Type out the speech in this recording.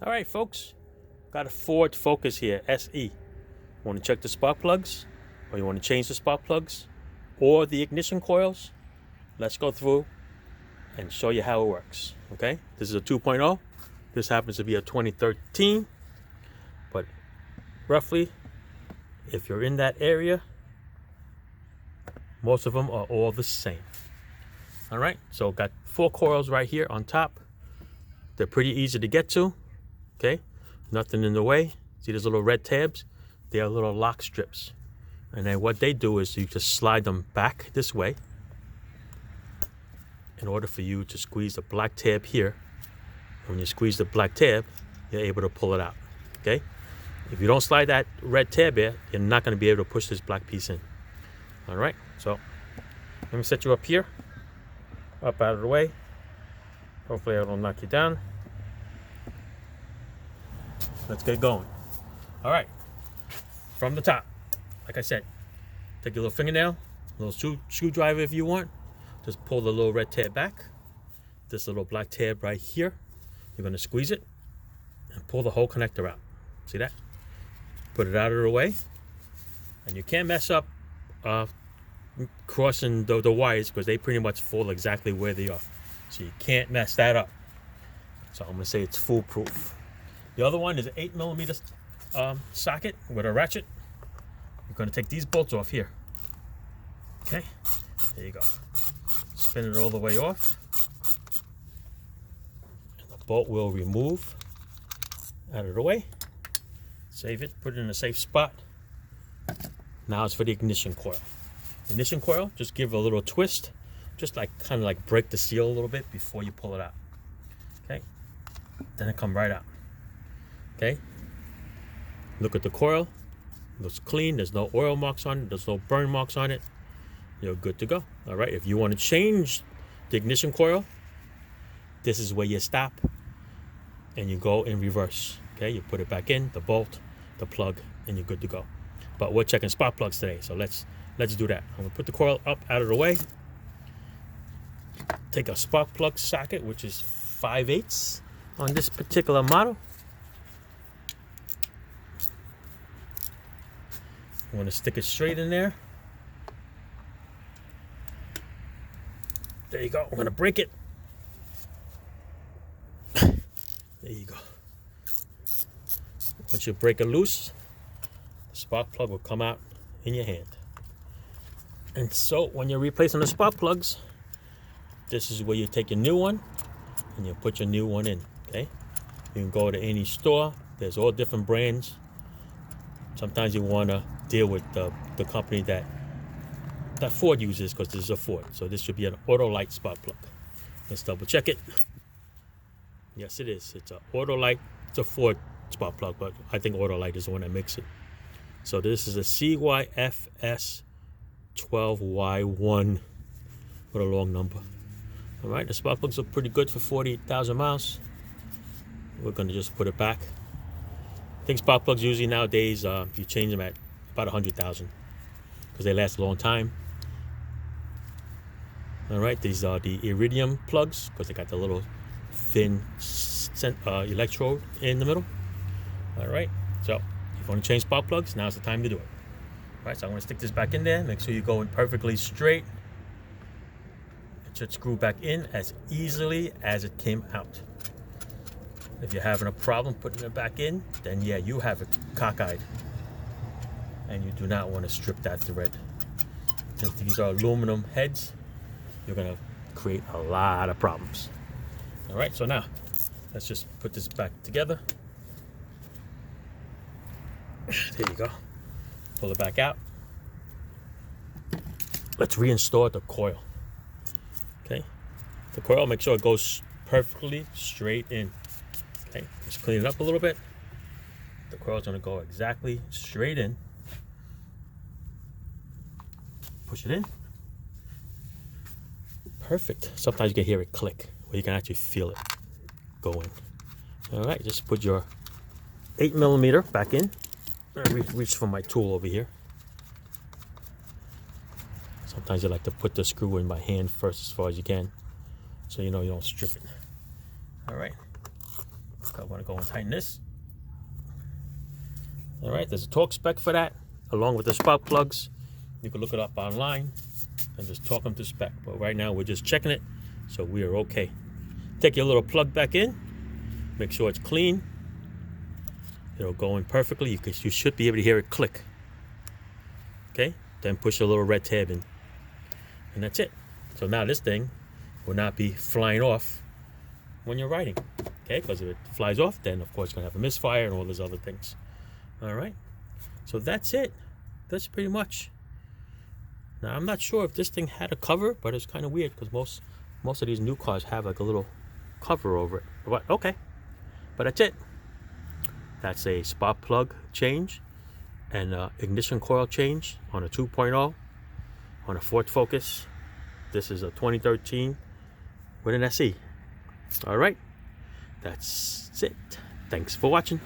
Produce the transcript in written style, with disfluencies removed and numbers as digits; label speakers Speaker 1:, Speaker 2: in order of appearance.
Speaker 1: All right, folks, got a Ford Focus here, SE. Want to check the spark plugs, or you want to change the spark plugs, or the ignition coils? Let's go through and show you how it works, okay? This is a 2.0. This happens to be a 2013, but roughly, if you're in that area, most of them are all the same. All right, so got 4 coils right here on top. They're pretty easy to get to, okay? Nothing in the way. See those little red tabs? They are little lock strips. And then what they do is you just slide them back this way in order for you to squeeze the black tab here. When you squeeze the black tab, you're able to pull it out, okay? If you don't slide that red tab here, you're not going to be able to push this black piece in. All right, so let me set you up here, up out of the way. Hopefully I don't knock you down. Let's get going. All right, from the top, like I said, take your little fingernail, a little screwdriver if you want. Just pull the little red tab back. This little black tab right here, you're gonna squeeze it and pull the whole connector out. See that? Put it out of the way. And you can't mess up crossing the wires because they pretty much fall exactly where they are. So you can't mess that up. So I'm gonna say it's foolproof. The other one is an 8mm socket with a ratchet. You're gonna take these bolts off here. Okay, there you go. Spin it all the way off. And the bolt will remove out of the way. Save it, put it in a safe spot. Now it's for the ignition coil. Ignition coil, just give it a little twist. Just like kind of like break the seal a little bit before you pull it out. Okay, then it come right out. Okay, look at the coil. It looks clean. There's no oil marks on it. There's no burn marks on it. You're good to go. All right, if you want to change the ignition coil, this is where you stop and you go in reverse. Okay, you put it back in, the bolt, the plug, and you're good to go. But we're checking spark plugs today, so let's do that. I'm gonna put the coil up out of the way. Take a spark plug socket, which is 5/8 on this particular model. You want to stick it straight in there. There you go. I'm going to break it. There you go. Once you break it loose, the spark plug will come out in your hand. And so when you're replacing the spark plugs, this is where you take your new one and you put your new one in, okay? You can go to any store. There's all different brands. Sometimes you want to deal with the company that Ford uses because this is a Ford. So this should be an Autolite spark plug. Let's double check it. Yes, it is. It's an Autolite. It's a Ford spark plug, but I think Autolite is the one that makes it. So this is a CYFS 12Y1 with a long number. All right, the spark plugs are pretty good for 48,000 miles. We're going to just put it back. I think spark plugs usually nowadays, you change them at about 100,000 because they last a long time. All right, these are the iridium plugs because they got the little thin electrode in the middle. All right, so if you want to change spark plugs, now's the time to do it. All right, so I'm going to stick this back in there. Make sure you go in perfectly straight. It should screw back in as easily as it came out. If you're having a problem putting it back in, then yeah, you have it cockeyed. And you do not want to strip that thread. Since these are aluminum heads, you're going to create a lot of problems. All right, so now let's just put this back together. There you go. Pull it back out. Let's reinstall the coil. Okay, the coil, make sure it goes perfectly straight in. Okay, just clean it up a little bit. The coil's gonna go exactly straight in. Push it in. Perfect. Sometimes you can hear it click, or you can actually feel it go in. All right, just put your 8mm back in. I reach for my tool over here. Sometimes you like to put the screw in by hand first as far as you can, so you know you don't strip it. All right. So I want to go and tighten this. All right, there's a torque spec for that, along with the spark plugs. You can look it up online and just torque them to spec. But right now we're just checking it, so we are okay. Take your little plug back in, make sure it's clean. It'll go in perfectly. You should be able to hear it click. Okay, then push a little red tab in, and that's it. So now this thing will not be flying off when you're riding. Okay, because if it flies off, then of course it's gonna have a misfire and all those other things. All right, so that's it. That's pretty much. Now I'm not sure if this thing had a cover, but it's kind of weird because most of these new cars have like a little cover over it. But okay, but that's it. That's a spark plug change and ignition coil change on a 2.0 on a Ford Focus. This is a 2013 with an SE. All right, that's it. Thanks for watching.